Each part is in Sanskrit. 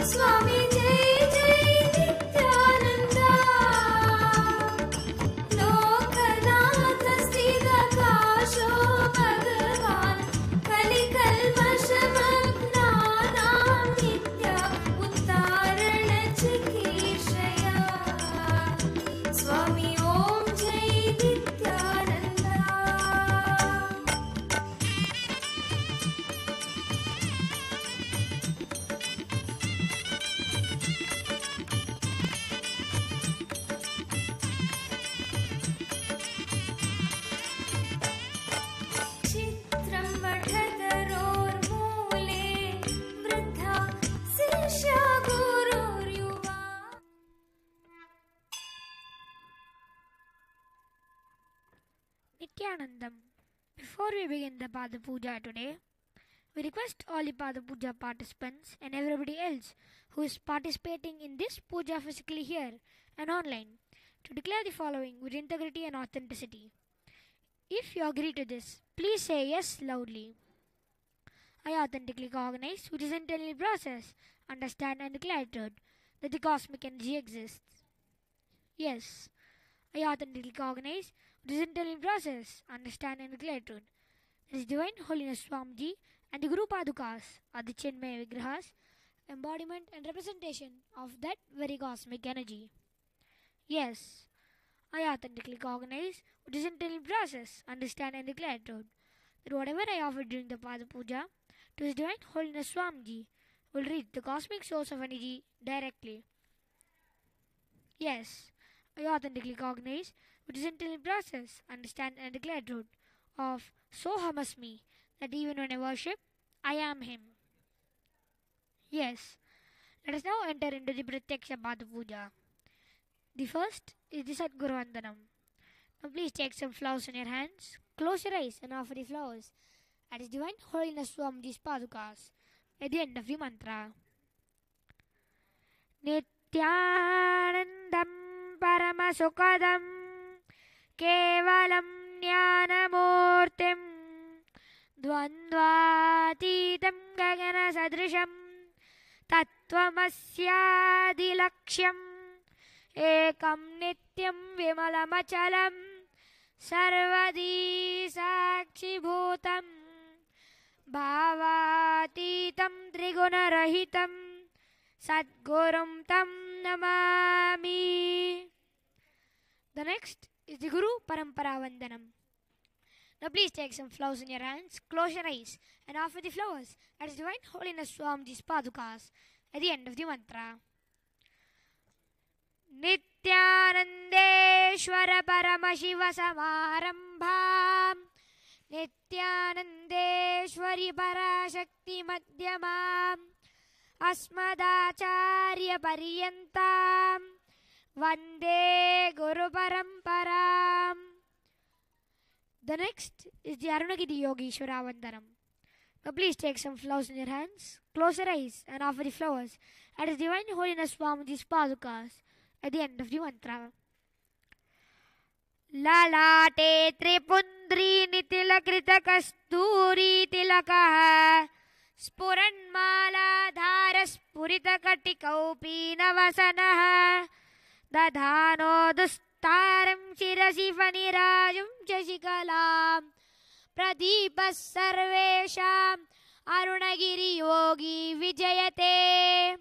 Swami Jai Jai Nityananda, Lokanath Sthita Kasho Bhagavan, Kali Kalpashamagnaanam Nitya Uttarana Chikishaya, Swami Om Jai Nityananda. चित्रं वठतरोर्मूले वृद्धा शिष्या गुरुर्युवा. Nityanandam. Before we begin the Pada Puja today, we request all the Pada Puja participants and everybody else who is participating in this puja physically here and online to declare the following with integrity and authenticity. If you agree to this, please say yes loudly. I authentically cognize, which is internally process, understand and declare truth that the cosmic energy exists. Yes, I authentically cognize, which is internally process, understand and declare truth. His Divine Holiness Swamiji and the Guru Padukas are the Chinmaya Vigrahas, embodiment and representation of that very cosmic energy. Yes, I authentically cognize, which is internally process, understand and declare truth, that whatever I offer during the Pada Puja to His Divine Holiness Swamiji will reach the cosmic source of energy directly. Yes, I authentically cognize, which is internally process, understand and declare truth of Sohamasmi, that even when I worship, I am Him. Yes, let us now enter into the Pratyaksha Pada Puja. The first is the Sadguru Vandanam. Now please take some flowers in your hands, close your eyes and offer the flowers at His Divine Holiness Swamiji's Padukas at the end of the mantra. Nityanandam Paramasukadam Kevalam Jnanamurtim Dvandvatitam Gagana Sadrisham Tattvamasyaadilaksham Ekam Nityam Vimalamachalam Sarvadi Sakshibhutam Bhavatitam Trigunarahitam Sadgurum Tam Namami. The next is the Guru Parampara Vandanam. Now please take some flowers in your hands, close your eyes and offer the flowers at His Divine Holiness Swamiji's Padukas at the end of the mantra. Nityanandeshwara Paramashiva Samarambham Nityanandeshwari Parashakti Madhyamam Asmadacharya Paryantam Vande Guru Paramparam. The next is the Arunagiri Yogeshwara Vandanam. Now please take some flowers in your hands, close your eyes and offer the flowers at His Divine Holiness Swamiji's Padukas at the end of the mantra. Lalate Tripundri Nitilakrita Kasturi Tilakaha Spuranmala Dhara Spurita Katikaupi Navasanaha Dadhano Dustaram Shirasi Fanirajum Chashikalam Pradipas Sarvesham Arunagiri Yogi Vijayate.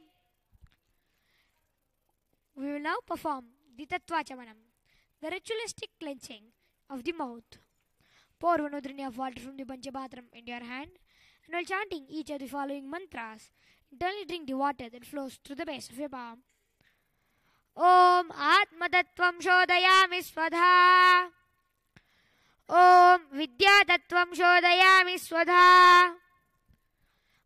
We will now perform the Tattvachamanam, the ritualistic cleansing of the mouth. Pour 1 udrini of water from the Panchabhatram into your hand, and while chanting each of the following mantras, internally drink the water that flows through the base of your palm. Om Atma Tattvam Shodayami Swadha. Om Vidya Tattvam Shodayami Swadha.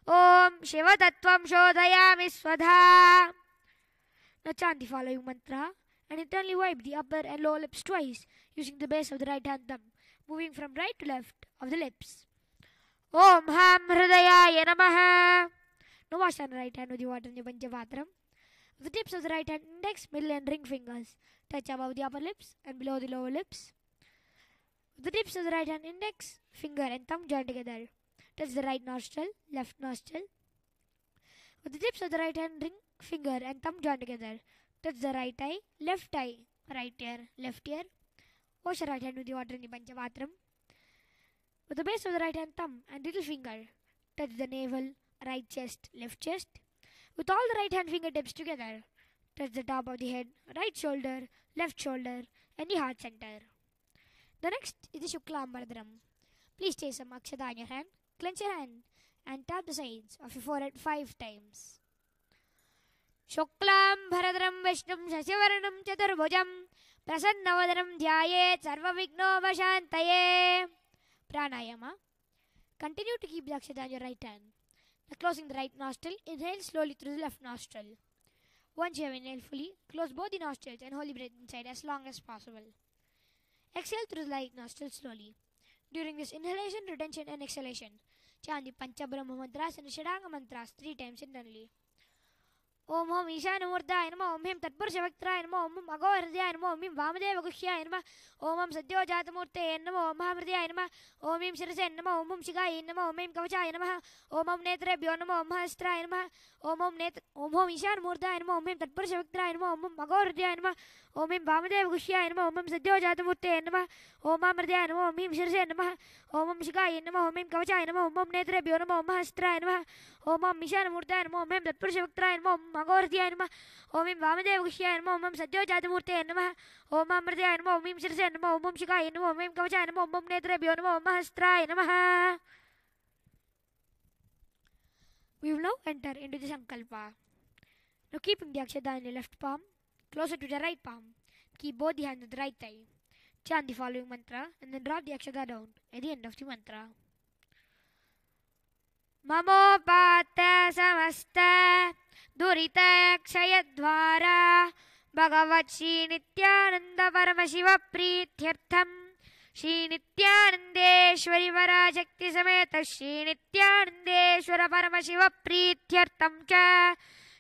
Om Shiva Tattvam Shodayami Swadha. Now chant the following mantra and internally wipe the upper and lower lips twice using the base of the right hand thumb, moving from right to left of the lips. Om Ham Hridayaya Namaha. Now wash on the right hand with the water in the Panchabhatram. The tips of the right hand index, middle and ring fingers touch above the upper lips and below the lower lips. The tips of the right hand index, finger and thumb join together. Touch the right nostril, left nostril. With the tips of the right hand ring finger and thumb joined together, touch the right eye, right ear, left ear. Wash your right hand with the water in the Panchavatram. With the base of the right hand thumb and little finger, touch the navel, right chest, left chest. With all the right hand fingertips together, touch the top of the head, right shoulder, left shoulder, and the heart center. The next is the Shuklam Bharadram. Please take some Akshata in your hand, clench your hand, and tap the sides of your forehead 5 times. Shuklam Bharadram Vishnum Shashivaranam Chaturbhujam Prasannavadaram Dhyayet Sarvavignovashantaye. Pranayama. Continue to keep the Akshata in your right hand. Now closing the right nostril, inhale slowly through the left nostril. Once you have inhaled fully, close both the nostrils and hold the breath inside as long as possible. Exhale through the right nostril slowly. During this inhalation, retention and exhalation, chant the Panchabrahma mantras and Shadanga mantras 3 times internally. Om Hom Ishanamurthaye Namah, Om Him Tatpurushavakraye Namah, Om Hum Aghorhriyaye Namah, Om Him Vamadeva Guhyaye Namah, Om Hum Sadyojathamurtaye Namah, Om Mahamriyaye Namah, Om Him Shirase Namah, Om Hum Shigaye Namah, Om Him Kavachaye Namah, Om Hum Netrebhyo Namah, Om Hastraye Namah, Om Hom Ishanamurthaye Namah, Om Him Tatpurushavakraye Namah, Om Hum Aghorhriyaye Namah, Om Him Vamadeva Guhyaye Namah, Om Hum Sadyojathamurtaye Namah, Om Mahamriyaye Namah, Om Him Shirase Namah, Om Hum Shigaye Namah, Om Him Kavachaye Namah, Om Hum Netrebhyo Namah, Om Hastraye Namah, Om Hum Ishanamurthaye Namah, Om Him Tatpurushavakraye Namah, Om Hum Aghorhriyaye Namah, Om Him Vamadeva Guhyaye Namah, Om Hum Sadyojathamurtaye Namah, Om Mahamriyaye Namah, Om Him Shirase Namah, Om Hum Shigaye Namah, Om Him Kavachaye Namah, Om Hum Netrebhyo Namah, Om Hastraye Namah. We will now enter into the Sankalpa. Now keeping the Akshata in the left palm, closer to the right palm, keep both the hands at the right thigh. Chant the following mantra and then drop the Akshata down at the end of the mantra. Mamopata samasta durita kshayadvara Bhagavat Shri Nityananda Paramashiva Prithyatham Shri Nityanandeshwari Varashakti Sameta Shri Nityanandeshwara Paramashiva Prithyatham Cha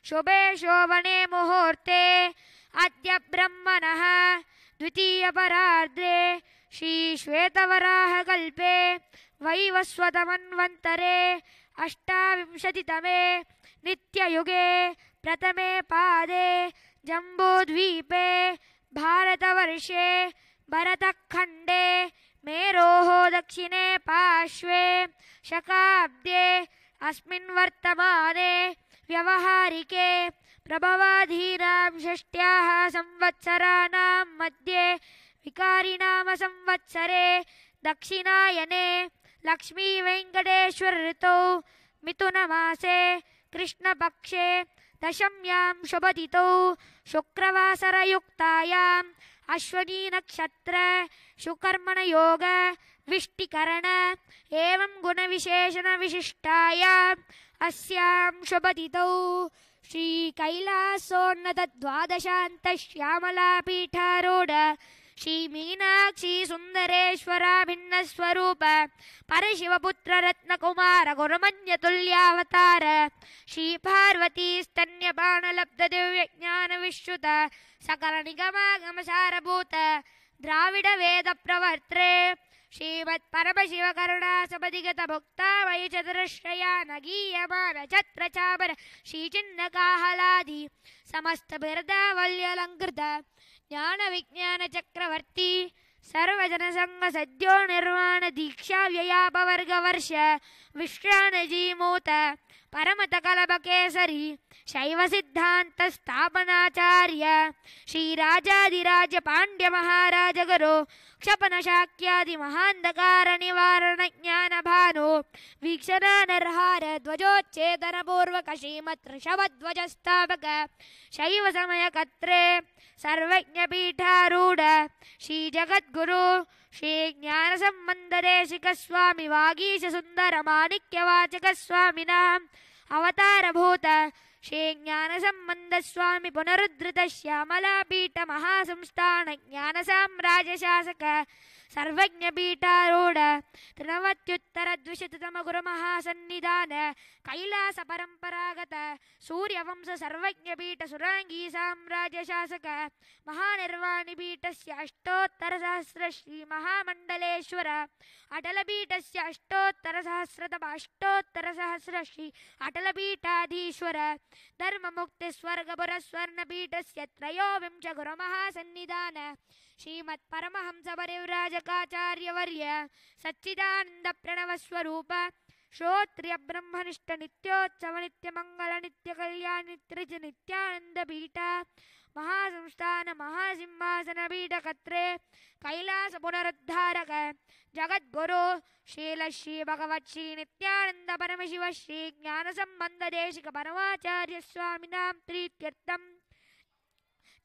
Shobhe Shobhane Muhurte Adya Brahmanah Dvitiya Parardre Shri Shvetavaraha Kalpe Vaivaswatamanvantare Ashtavimshatitame Nityayuge Pratame Pade Jambudvipe Bharatavarshe Bharatakhande Meroho Dakshine Pashve Shakabde Asmin Vartamane Vyavaharike Prabhavadhiram Shashtyaha Samvatsaranam Madhye Vikarinama Samvatsare Dakshinayane Lakshmi Venkateshwar Rito Mitunamase Krishna Pakshe Dashamyam Shobhatito Shukravasara Yuktayam Ashwani Nakshatra Shukarmana Yoga Vishtikarana Evam Guna Visheshana Vishishtayam Asyam Shobhatito Shri Kailasonnata Dvadashanta Shyamala Pitharoda Shri Meenakshi Sundareshwara Bhinnaswarupa Parashivaputra Ratna Kumara Guramanya Tulyavatara Shri Parvati Stanyapana Labda Divya Jnana Vishruta Sakala Nigama Gamasara Bhuta Dravida Veda Pravartre Shrimat Paramashiva Karuna Sabadigata Bhukta Vaichadrashraya Nagiyamana Chatra Chabara Shri Chinnakahaladi Samasta Birda Valyalankrita Jnana Vijnana Chakravarti Sarvajana Sangha Sadhyo Nirvana Diksha Vyayapa Varga Varsha Vishrana Jimota Paramata Kalabakesari Shaiva Siddhanta Sthapanacharya Shri Rajadiraja Pandya Maharaja Guru Kshapana Shakyadi Mahandakara Nivarana Jnana Bhanu Vikshana Narhara Dvajochedana Purvaka Shrimat Rishabhadvajasthavaka Shaiva Samaya Katre Sarvajna Pitharuda Shri Jagadguru Shri Jnana Sambandha Deshika Swami Vagisha Sundara Manikya Vachaka Swamina Avatara Bhuta Shri Jnana Sambandha Swami Punarudhrita Shyamala Pita Mahasamsthana Jnana Samraja Shasaka ಸರ್ವಜ್ಞಪೀಠಾರೂಢ ತೃಣವತ್ಯುತ್ತರದ್ವಿಶತತಮ ಗುರುಮಹಾಸನ್ನಿಧಾನ Kailasa ಪರಂಪರಾಗತ ಸೂರ್ಯವಂಶ ಸರ್ವಜ್ಞಪೀಠ ಸುರಾಂಗಿ ಸಾಮ್ರಾಜ್ಯ ಶಾಸಕ ಮಹಾನಿರ್ವಾಣಿ ಪೀಠಸ್ಯ ಅಷ್ಟೋತ್ತರ ಸಹಸ್ರ ಶ್ರೀ ಮಹಾಮಂಡಲೇಶ್ವರ ಅಟಲಪೀಠಸ್ಯ ಅಷ್ಟೋತ್ತರ ಸಹಸ್ರ ಶ್ರೀ ಅಟಲಪೀಠಾಧೀಶ್ವರ ಧರ್ಮಮುಕ್ತಿ ಸ್ವರ್ಗಪುರ ಸ್ವರ್ಣಪೀಠಸ್ಯ ತ್ರಯೋವಿಂಶ ಗುರುಮಹಾಸನ್ನಿಧಾನ ಶ್ರೀಮತ್ ಪರಮಹಂಸ ಪರಿವ್ರಾಜಕಾಚಾರ್ಯವರ್ಯ ಸಚ್ಚಿದಾನಂದ ಪ್ರಣವ ಸ್ವರೂಪ ಶ್ರೋತ್ರಿಯ ಬ್ರಹ್ಮನಿಷ್ಠ ನಿತ್ಯೋತ್ಸವ ನಿತ್ಯ ಮಂಗಲ ನಿತ್ಯ ಕಲ್ಯಾಣ ನಿತ್ಯ ನಿತ್ಯಾನಂದ ಪೀಠ ಮಹಾಸಂಸ್ಥಾನ ಮಹಾಸಿಂಹಾಸನ ಪೀಠ ಕತ್ರೆ ಕೈಲಾಸ ಪುನರುದ್ಧಾರಕ ಜಗದ್ಗುರು ಶ್ರೀಲ ಶ್ರೀ ಭಗವತ್ ಶ್ರೀ ನಿತ್ಯಾನಂದ ಪರಮಶಿವ ಶ್ರೀ ಜ್ಞಾನ ಸಂಬಂಧ ದೇಶಿಕ ಪರಮಾಚಾರ್ಯ ಸ್ವಾಮಿನಾಂ ಪ್ರೀತ್ಯರ್ಥಂ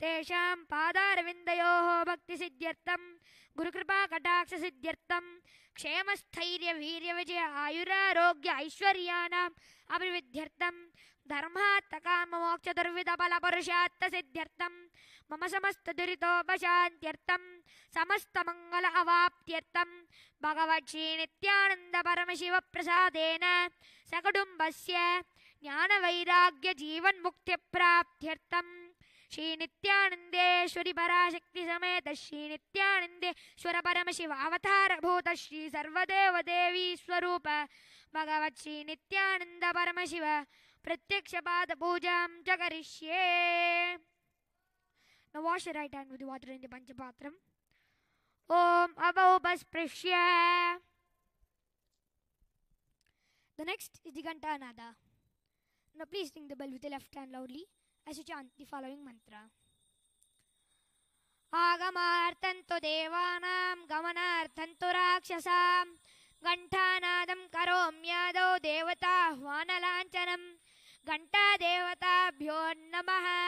ತೇಷಾಂ ಪಾದಾರವಿಂದಯೋಃ ಭಕ್ತಿ ಸಿದ್ಧ್ಯರ್ಥಂ ಗುರುಕೃಪಾ ಕಟಾಕ್ಷ ಸಿದ್ಧ್ಯರ್ಥಂ ಕ್ಷೇಮಸ್ಥೈರ್ಯ ವೀರ್ಯ ವಿಜಯ ಆಯುರಾರೋಗ್ಯ ಐಶ್ವರ್ಯಾನಾಂ ಅಭಿವೃದ್ಧ್ಯರ್ಥಂ ಧರ್ಮಾರ್ಥ ಕಾಮ ಮೋಕ್ಷ ದುರ್ವಿಧ ಫಲ ಪುರುಷಾರ್ಥ ಸಿದ್ಧ್ಯರ್ಥಂ ಮಮ ಸಮಸ್ತ ದುರಿತೋಪಶಾಂತ್ಯರ್ಥಂ ಸಮಸ್ತ ಮಂಗಲ ಅವಾಪ್ತ್ಯರ್ಥಂ ಭಗವತ್ ಶ್ರೀ ನಿತ್ಯಾನಂದ ಪರಮಶಿವ ಪ್ರಸಾದೇನ ಸಕುಟುಂಬಸ್ಯ ಜ್ಞಾನ ವೈರಾಗ್ಯ ಜೀವನ್ ಮುಕ್ತಿ ಪ್ರಾಪ್ತ್ಯರ್ಥಂ ಶ್ರೀ ನಿತ್ಯಾನಂದೇಶ್ವರಿ ಪರಾಶಕ್ತಿ ಸಮೇತ ಶ್ರೀ ನಿತ್ಯಾನಂದೇಶ್ವರ ಪರಮಶಿವ ಅವತಾರಭೂತ ಶ್ರೀ ಸರ್ವದೇವ ದೇವಿ ಸ್ವರೂಪ ಭಗವತ್ ಶ್ರೀ ನಿತ್ಯಾನಂದ ಪರಮಶಿವ ಪ್ರತ್ಯಕ್ಷ ಪಾದ ಪೂಜಾಂ ಚ ಕರಿಷ್ಯೇ. Now wash your right hand with the water in the Panchapatram. Om Avaupasprisya. The next is the Ghantanada. Now please ring the bell with the left hand loudly as you chant the following mantra. Agamartantu devanam gamanartantu rakshasam Ghantanadam karomyadau devatahvanalanchanam Ghanta devatabhyo namaha.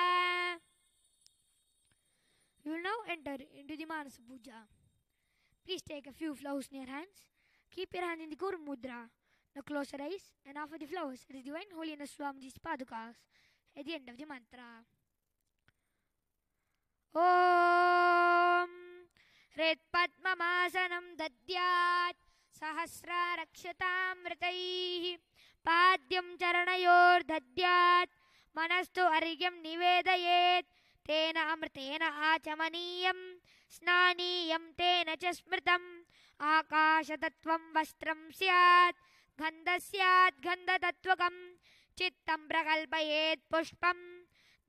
You will now enter into the Manasa Puja. Please take a few flowers in your hands. Keep your hand in the Guru Mudra. Now close your eyes and offer the flowers at His Divine Holiness Swamiji's Padukas at the end of the mantra. Om Rit Padmamasanam Dadyat Sahasra Rakshatamritaihi Padyam Charanayor Dadyat Manastu Arigyam Nivedayet Tena Amritena Achamaniyam Snaniyam Tena Chasmritam Akashatattvam Vastram Syat Gandhasyat Gandhatatvakam Chittam Prakalpayet Pushpam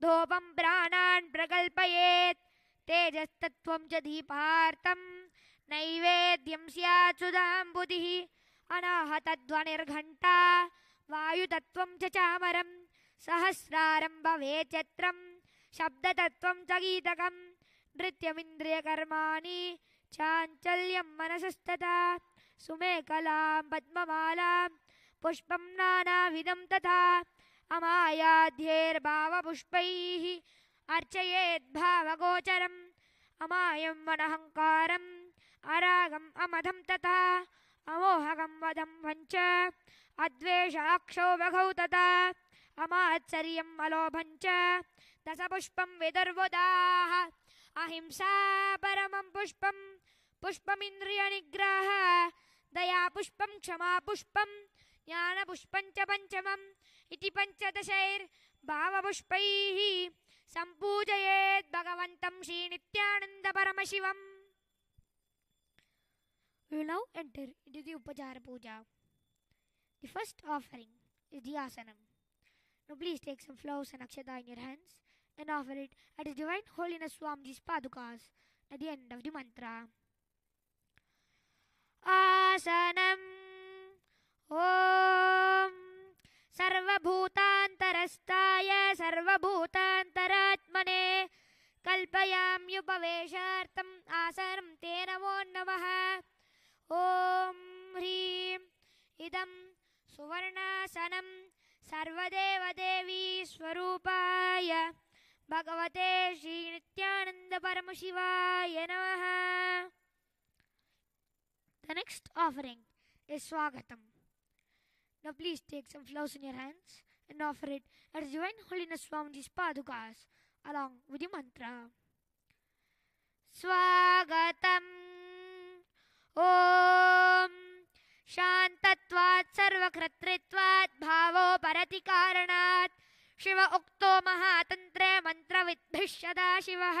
Dhopam Pranan Prakalpayet Tejastattvam Cha Deepartam Naivedyam Syat Sudham Buddhihi Anahatadvanirghanta Vayutattvam Cha Chamaram Sahasraram Bhavechatram Shabdatattvam Cha Geetakam Nrityamindriya Karmani Chanchalyam Manasastata Sumekalam Padmamalam Pushpam Nanavidam Tata Amayadhyir Bhava Pushpaihi Archayet Bhava Gocharam Amayam Manahankaram Aragam Amadham Tata Amohagam Vadam Vancha Advesha Akshobhaghau Tata Amatsariyam Alobhancha Dasapushpam Vidurvodaha Ahimsa Paramam Pushpam Pushpamindriya Nigraha Daya Pushpam Kshama Pushpam Jnana Pushpam Cha Panchamam Iti Panchadashair Bhava Pushpaihi Sampujayet Bhagavantam Shri Nityananda Paramashivam. We will now enter into the Upachara Puja. The first offering is the Asanam. Now please take some flowers and akshata in your hands and offer it at His Divine Holiness Swamiji's Padukas at the end of the mantra. Asanam Om Sarvabhutantarastaya Sarvabhutantaratmane Kalpayam Yupaveshartam Asanam Te Namo Namaha. Om Hrim Idam Suvarnasanam Sarvadeva Devi Swarupaya Bhagavate Shri Nityananda Paramashivaya Namaha. The next offering is Swagatam. Now please take some flowers in your hands and offer it at His Divine Holiness Swamiji's Padukas along with the mantra. Swagatam ॐ शान्तत्वात् सर्वकर्तृत्वात् भावो परति कारणात् शिव उक्तो महातन्त्रे मन्त्रविद्भिः सदाशिवः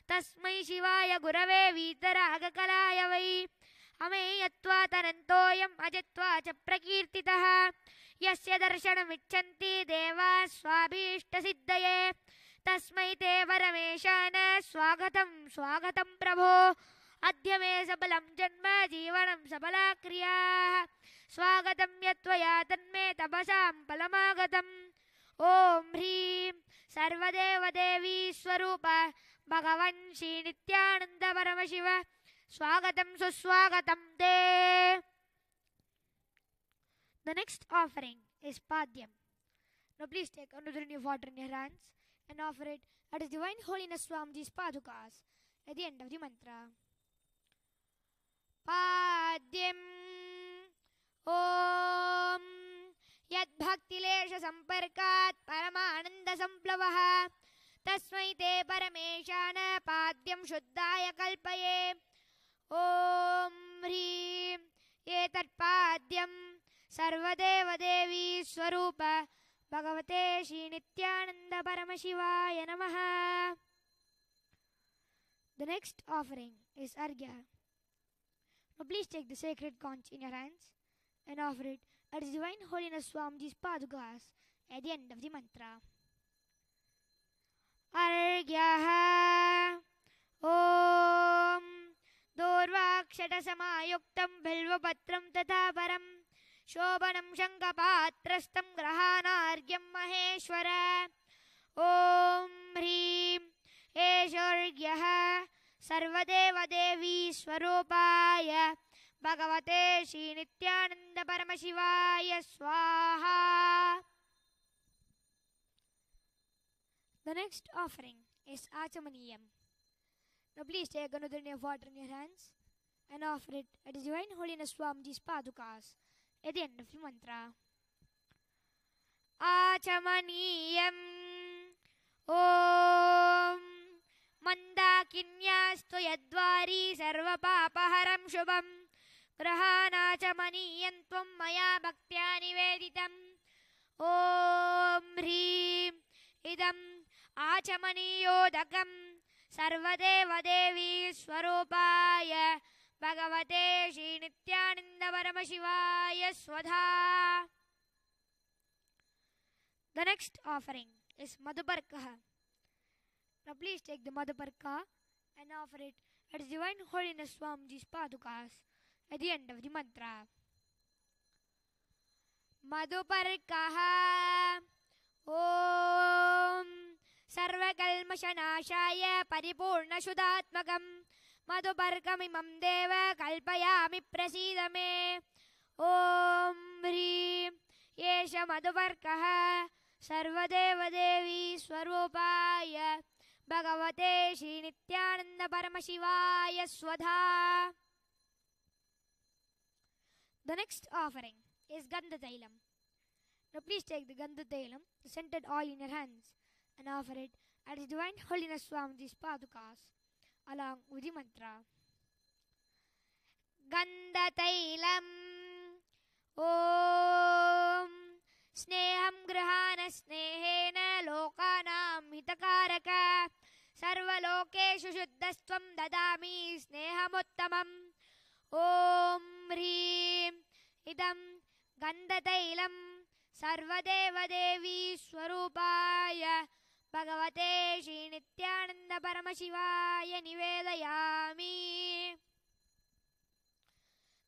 तस्मै शिवाय गुरवे वीतरागकलाय वै अमेयत्वादनन्तोऽयम् अजत्वा च प्रकीर्तितः यस्य दर्शनमिच्छन्ति देवाः स्वाभीष्टसिद्धये तस्मै ते परमेशान स्वागतं स्वागतं प्रभो अद्य मे सबलं जन्म जीवनं सबला क्रियाः स्वागतं यत्त्वया तन्मे तपसां फलमागतम् ॐ ह्रीं सर्वदेवदेवी स्वरूप भगवन् श्रीनित्यानन्द परमशिव स्वागतं सुस्वागतं ते. The next offering is Padyam. Now please take another new water in your hands and offer it at His Divine Holiness Swamiji's Padukas at the end of the mantra. Padyam Om Yad Bhaktilesha Samparkat Paramananda Samplavah Tasmai Te Parameshana Padyam Shuddhaya Kalpaye Om Hrim Etat Padyam Sarvadevadevi Swarupa Bhagavate Shri Nityananda Paramashivaya Namaha. The next offering is Arghya. Now please take the sacred conch in your hands and offer it at His Divine Holiness Swamiji's Padukas at the end of the mantra. Arghyaha Om Durvakshatasamaayuktam Bilvapatram Tathaparam Shobhanam Shankapatrastam Grahanargyam Maheshwara Om Hrim Eshwargyaha Sarvadevadevi Swarupaya Bhagavate Shri Nityananda Paramashivaya Swaha. The next offering is Achamaniyam. Now please take another drink of water in your hands and offer it at His Divine Holiness Swamiji's Padukas at the end of the mantra. Achamaniyam Om Mandakinyastu Yadvari Sarvapapaharam Shubham Grahanachamaniyam Tvam Maya Bhaktya Niveditam Om Hrim Idam Achamaniyodakamं Sarvadevadevi Swarupaya Bhagavate Shri Nityananda Paramashivaya Swadha. The next offering is Madhuparkaha. Now please take the Madhuparka and offer it at His Divine Holiness Swamiji's Padukas at the end of the mantra. Madhuparkaha Om Sarvakalmashanashaya Paripurnashuddhatmakam Madhuparkamimam Deva Kalpayami Prasidame Om Hrim Yesha Madhuparkaha Sarvadevadevi Swarupaya Bhagavate Shri Nityananda Paramashivaya Swadha. The next offering is Gandhatailam. Now please take the Gandhatailam, the scented oil in your hands, and offer it at His Divine Holiness Swamiji's Padukas along with the mantra. Gandhatailam Om Sneham Grahana Snehena Lokanam Hitakaraka Sarvalokeshu Shuddhastvam Dadami Snehamuttamam Om Hrim Idam Gandhatailam Sarvadevadevi Swarupaya Bhagavate Shri Nityananda Paramashivaya Nivedayami.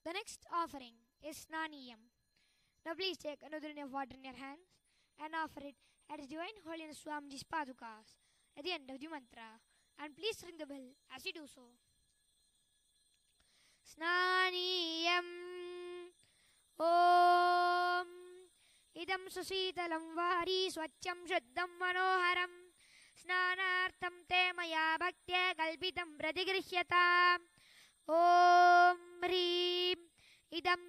The next offering is Snaniyam. Now please take another drink of water in your hands and offer it at His Divine Holiness Swamiji's Padukas at the end of the mantra. And please ring the bell as you do so. Snaniyam Om Idam Susitalam Vari Swacham Shuddham Manoharam Snanartham Te Maya Bhaktya Kalpitam Pratigrihyata Om Hrim Idam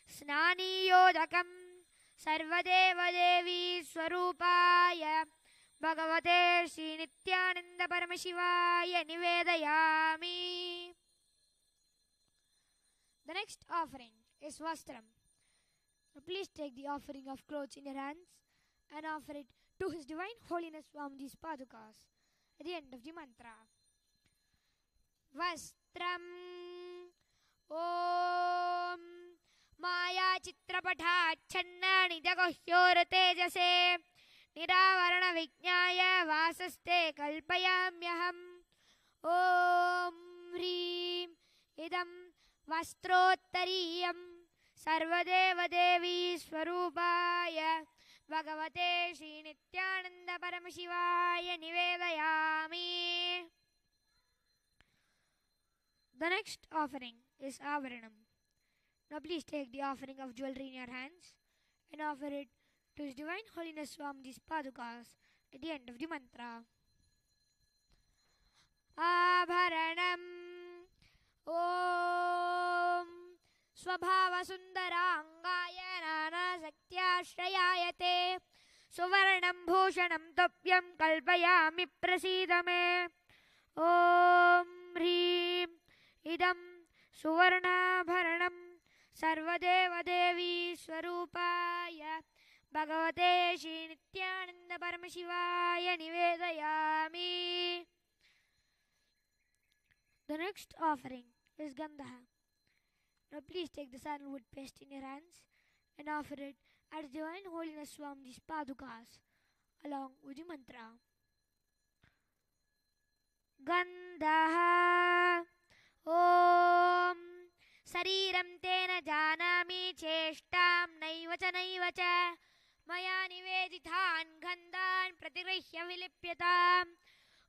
Snaniyodakam Sarvadevadevi Swarupaya Bhagavate Shri Nityananda Paramashivaya Nivedayami. The next offering is Vastram. Now please take the offering of clothes in your hands and offer it to His Divine Holiness Swamiji's Padukas at the end of the mantra. Vastram Om Maya Chitrapatachanna Nidagohyor Tejase Niravarana Vijnaya Vasaste Kalpayamyaham Om Hrim Idam Vastrottariyam Sarvadeva Devi Swarupaya Bhagavate Shri Nityananda Paramashivaya Nivedayami. The next offering is Avaranam. Now please take the offering of jewelry in your hands and offer it to His Divine Holiness Swamiji's Padukas at the end of the mantra. Abharanam Om Swabhava Sundarangaya Nana Saktyashrayayate Suvarnam Bhushanam Tapyam Kalpayami Prasidame Om Hrim Idam Suvarnabharanam Sarvadeva Devi Swarupaya Bhagavate Shri Nityananda Paramashivaya Nivedayami. The next offering is Gandha. Now please take the sandalwood paste in your hands and offer it at His Divine Holiness Swamiji's Padukas along with the mantra. Gandha Om Sariram Tena Janami Cheshtam Naiva Cha Maya Nivedithan Gandhan Pratigrihya Vilipyatam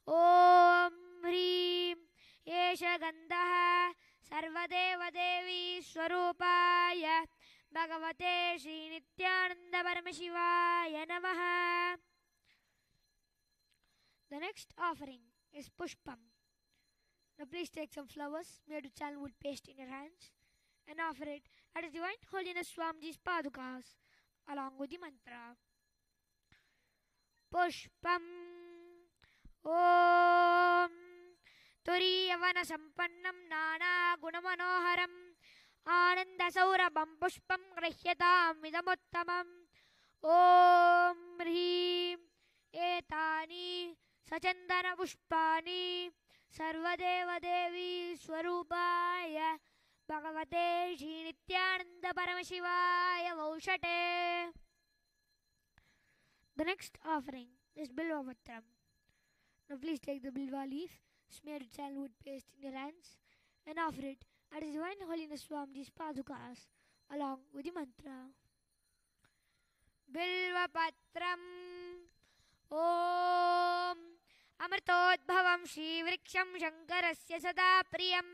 Om Hrim Esha Gandha Sarvadeva Devi Swarupaya Bhagavate Shri Nityananda Paramashivaya Namaha. The next offering is Pushpam. Now please take some flowers made with sandalwood paste in your hands and offer it at His Divine Holiness Swamiji's Padukas along with the mantra. Pushpam Om Turiyavana Sampannam Nana Gunamanoharam Ananda Saurabam Pushpam Grahyatam Idamuttamam Om Hrim Etani Sachandana Pushpani Sarvadeva Devi Swarupaya Bhagavate Shri Nityananda Paramashivaya Vaushate. The next offering is Bilva Patram. Now please take the Bilva leaf smeared with sandalwood paste in your hands and offer it at His Divine Holiness Swamiji's Padukas along with the mantra. Bilva Patram Om Amritodbhavam Shri Vriksham Shankarasya Sada Priyam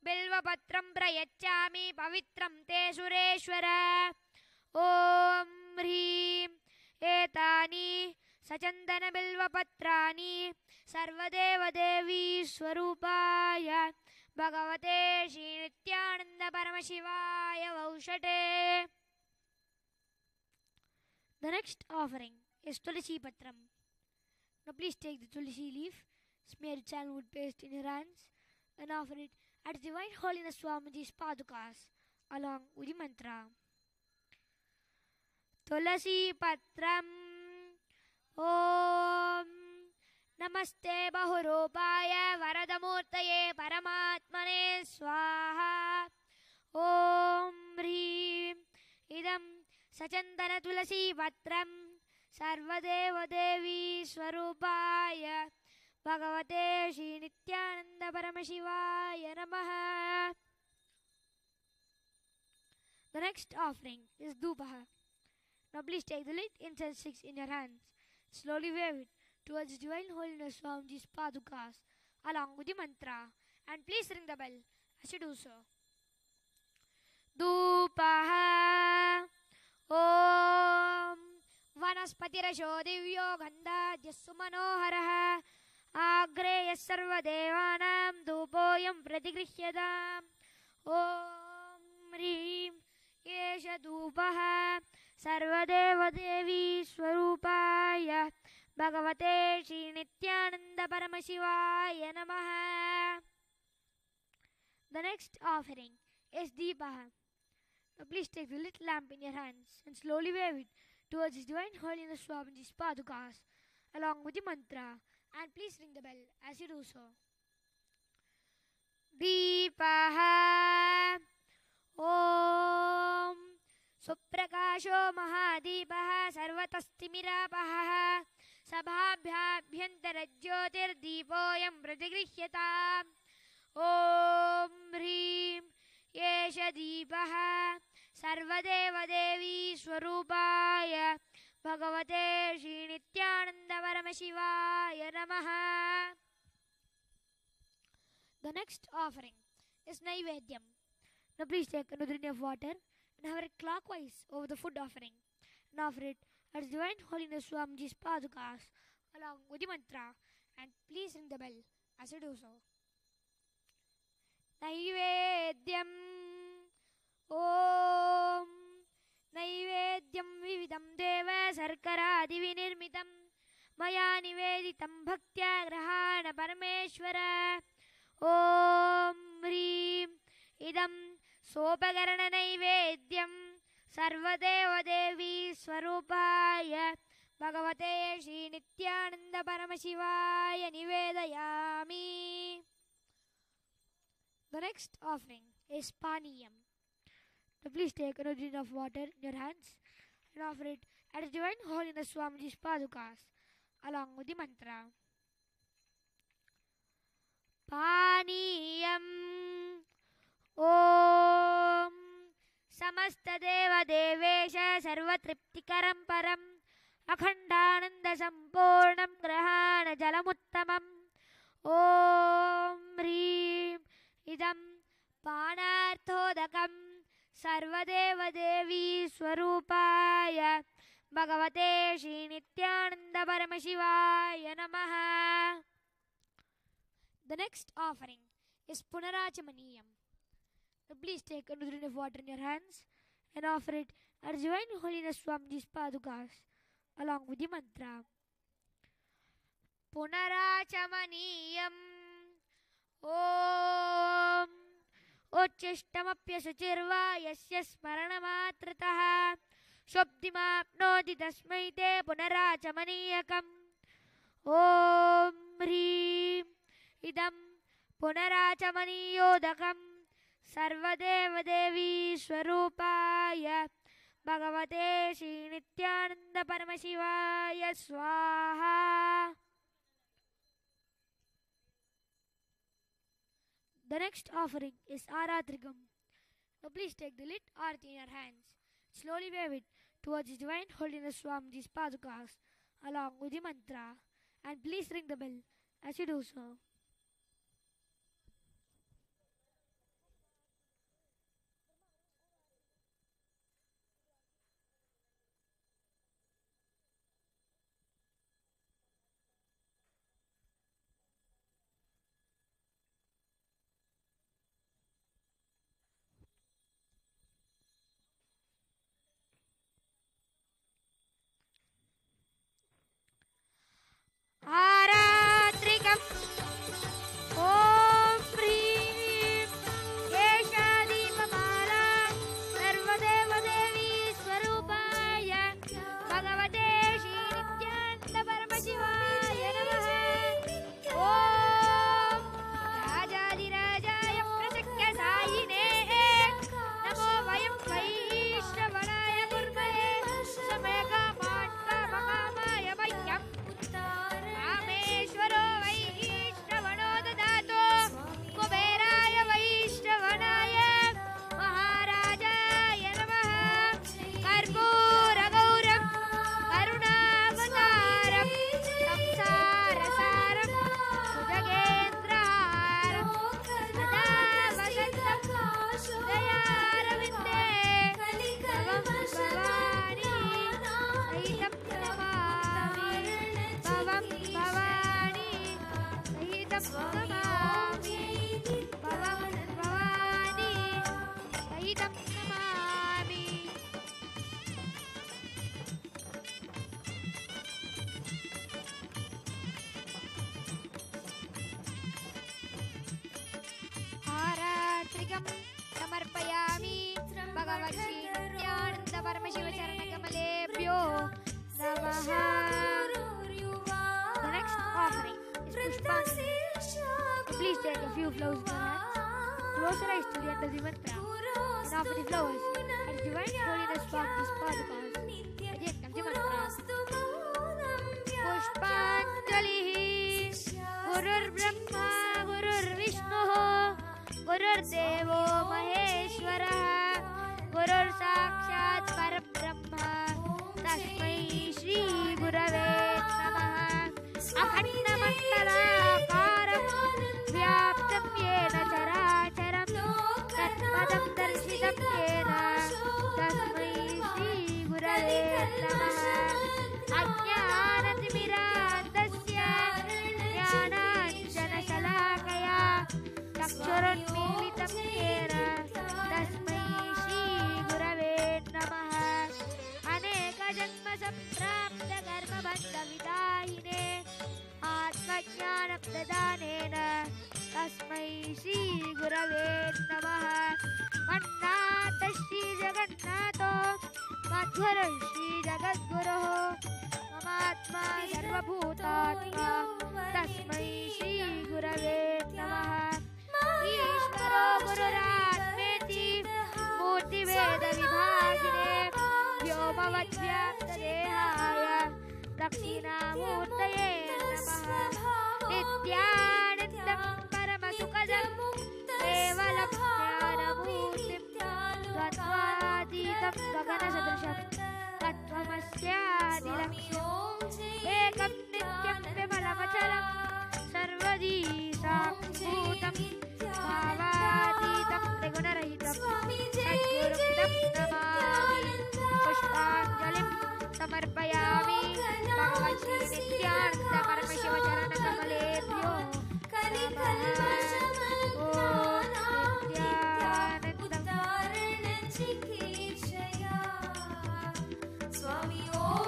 Bilva Patram Prayachami Pavitram Te Sureshwara Om Hrim Etani Sachandana Bilva Patrani Sarvadeva Devi Swarupaya Bhagavate Shri Nityananda Paramashivaya Vaushate. The next offering is Tulasi Patram. Now please take the Tulasi leaf, smear with sandalwood paste in your hands and offer it at His Divine Holiness Swamiji's Padukas along with the mantra. Tulasi Patram Om Namaste Bahurupaya Varadamurtaye Paramatmane Swaha Om Hrim Idam Sachandana Tulasi Patram Sarvadeva Devi Swarupaya Bhagavate Shri Nityananda Paramashivaya Namaha. The next offering is Dhupaha. Now please take the lit incense sticks in your hands. Slowly wave it towards His Divine Holiness Swamiji's Padukas along with the mantra and please ring the bell as you do so. Dhupaha Om Vanaspatirasho Divyo Gandha Jassu Manoharaha Agre Yassarva Devanam Dhupoyam Pratigrihyadam Om Hrim Yesha Dhupaha Sarvadeva Devi Swarupaya Bhagavate Shri Nityananda Paramashivaya Namaha. The next offering is Deepaha. Now please take the little lamp in your hands and slowly wave it towards His Divine Holiness Swamiji's Padukas along with the mantra, and please ring the bell as you do so. Deepaha Om Suprakasho Mahadipah Sarvatastimirapah Sabhabhyabhyantarajyotirdeepoyam Pratigrihyata Om Hrim Yesha Deepah Sarvadevadevi Swarupaya Bhagavate Shri Nityananda Paramashivaya Namaha. The next offering is Naivedyam. Now please take another drink of water and hover it clockwise over the food offering and offer it at His Divine Holiness Swamiji's Padukas along with the mantra, and please ring the bell as you do so. Naivedyam Om Naivedyam Vividam Deva Sarkaradi Vinirmitam Maya Niveditam Bhaktya Grahana Parameshwara Om Hrim Idam Sopagarana Naivedyam Sarvadeva Devi Swarupaya Bhagavate Shri Nityananda Paramashivaya Nivedayami. The next offering is Paniyam. Now please take another drink of water in your hands and offer it at His Divine Holiness Swamiji's Padukas along with the mantra. Paniyam Om Samastadeva Devesha Sarvatriptikaram Param Akhandananda Sampurnam Grahana Jalamuttamam Om Hrim Idam Panarthodakam Sarvadeva Devi Swarupaya Bhagavate Shri Nityananda Paramashivaya Namaha. The next offering is Punarachamaniyam. Now please take another drink of water in your hands and offer it at His Divine Holiness Swamiji's Padukas along with the mantra. Punarachamaniyam Om Uchishtamapyasuchirva Yasya Smaranamatrataha Shobdimapnoti Tasmai Te Punarachamaniyakam Om Hrim Idam Punarachamaniyodakam Sarvadeva Devi Swarupaya Bhagavate Shri Nityananda Paramashivaya Swaha. The next offering is Aratrigam. Now please take the lit arati in your hands. Slowly wave it towards His Divine Holiness Swamiji's Padukas along with the mantra, and please ring the bell as you do so. Aratrigam भगवत् Shri Nityanand Paramshiva चरण कमलेभ्यो नमः. The next offering is Pushpanjali. Please take a few flowers in your hands. Close your eyes to the end of the mantra and offer the flowers as divine holiness from this podcast. At the end of the mantra, Pushpanjali. Gurur Brahma, Gurur Vishnu, Gurur Devo Maheshwara, Gurur Sakshat Parabrahma, Tasmai Shri Gurave Namaha. Akhandamandalakaram Vyaptam Yena Characharam Tatpadam Darshitam Yena Tasmai Shri Gurave Namaha. Ajnanatimirandasya Jnananjana Shalakaya Chakshurunmilitam Yena Tasmai Shri Gurave Namaha. Aneka Janma Samprapta Karma Bandha Vidahine Atmajnanam Dadanena Tasmai Shri Gurave Namaha. Mannata Shri Jagannatho Madhura Shri Jagadguruho Mamatma Sarvabhutatma Tasmai Shri Gurave Namaha. Ishvaro Gururatmeti Murti Veda Vibhagine Vyomavadvyapta Dehaya Dakshinamurtaye Namaha. Nityanandam Paramasukadam Kevalam Jnanamurtim Tattvaditam Gaganasadrisham Tattvamasyaadilaksham Ekam Nityam Vimalamacharam Sarvadi Sakshibhutam Bhavaditam Trigunarahitam Sadgurum Namami. Pushpanjalim Samarpayami Bhagavad Shri Nityananda Paramashiva Charana Kamalebhyo Namaha. Om Nityanandam. Swami Om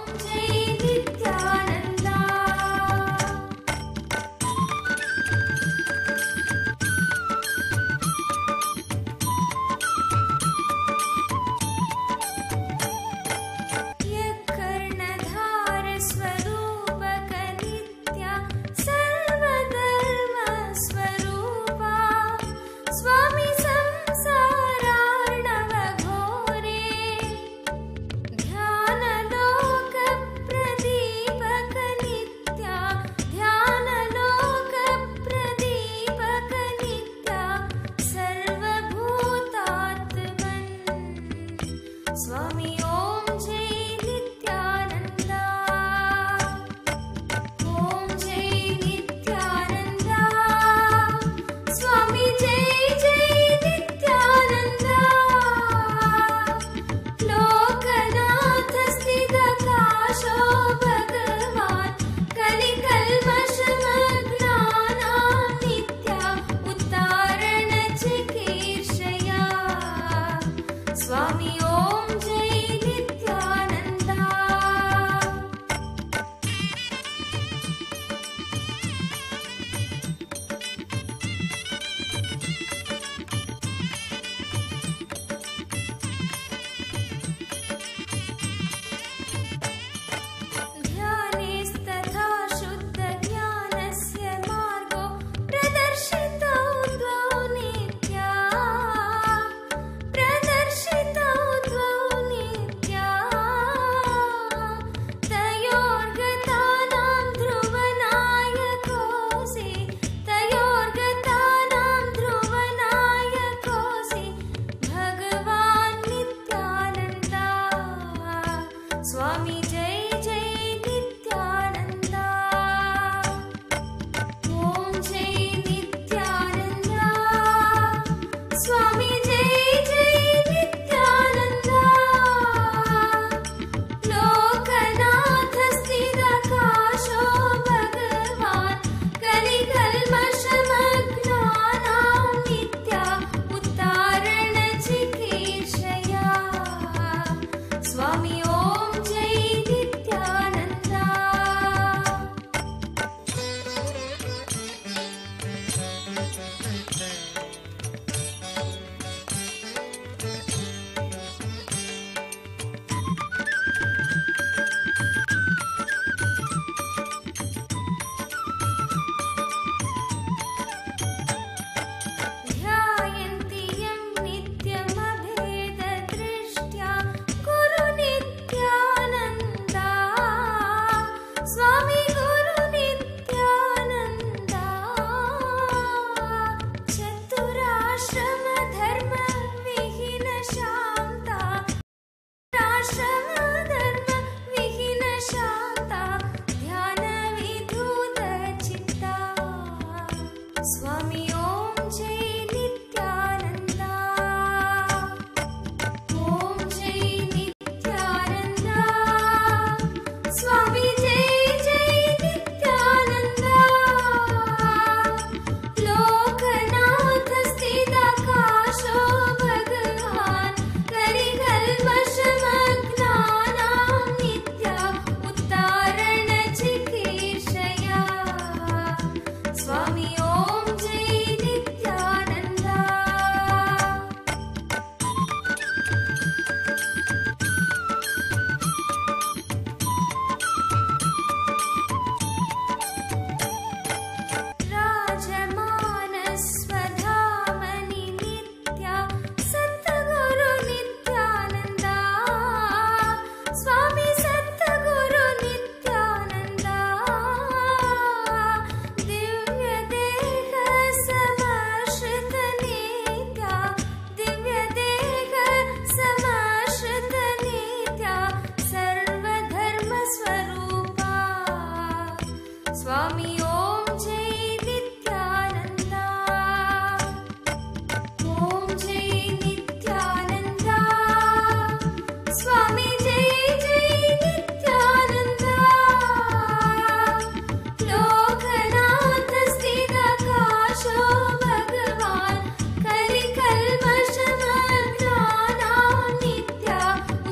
स्वामी ओम जय नित्यानंदा ओम जय नित्यानंदा स्वामी जय जय नित्यानंदा लोकनाथ स्थिताकाशो भगवान कलिकल्मषमग्नानां नित्या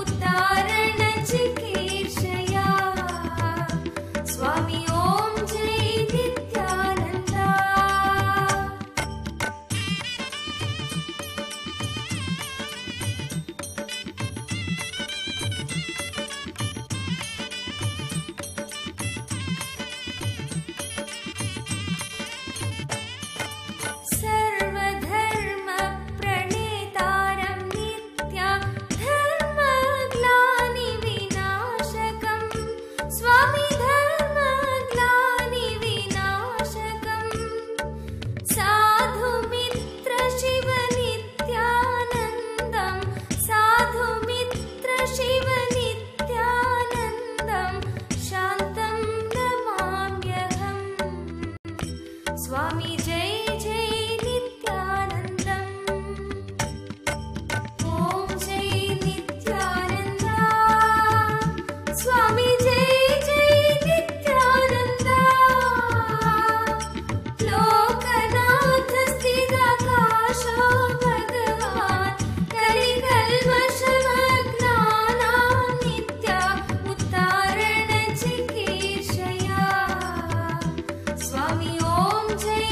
उद्धारण चिकीर्षया स्वामी ओम जय नित्यानंदा सर्वधर्म प्रणेतारं नित्या धर्मग्लानि विनाशकं स्वामी धर्मग्लानि विनाशकं साधु मित्र शिव नित्यानन्दं साधु मित्र शिव नित्यानन्दं शान्तं नमाम्यहम् स्वामी जय जय नित्यानन्दम् ओम जय नित्यानन्दा स्वामी जय जय नित्यानन्दा लोकनाथ स्थिताकाशो भगवान् कलिकल्मषमग्नानां नित्या उद्धारण चिकीर्षया स्वामी ओम जय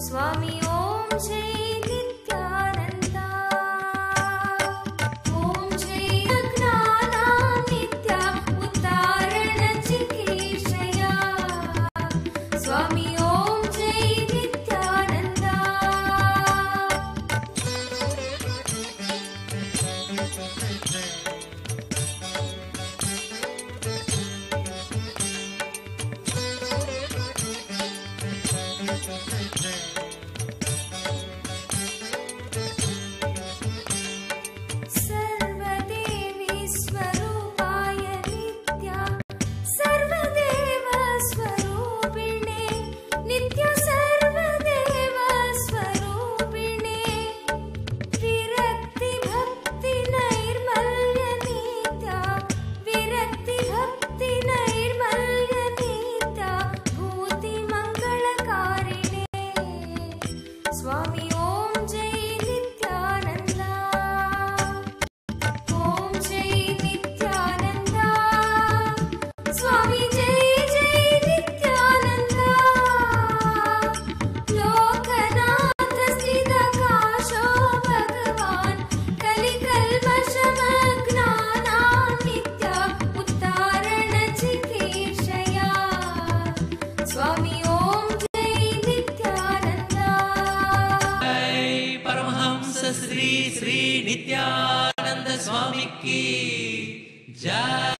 स्वामी ओम जय नित्यानंद ओम जय ज्ञानानित्य उद्धारण चिकीर्षया स्वामी ओम जय नित्यानंद सर्वदेवी स्वरूपाय नित्या सर्वदेव स्वरूपिणे नित्य सर्वदेव स्वरूपिणे विरक्ति भक्ति नैर्मल्य नित्या विरक्ति भक्ति नैर्मल्य नित्या भूति मंगलकारिणे स्वामी ओम जय नित्यानंद ओम जय नित्यानंद स्वामी जय जय नित्यानंद लोकनाथ स्थितकाशो भगवान् कलिकल्मषमग्नानानित्य उद्धारण चिकीर्षया स्वामी ओम जय नित्यानंद जय परमहंस श्री श्री नित्यानंद स्वामी की जय।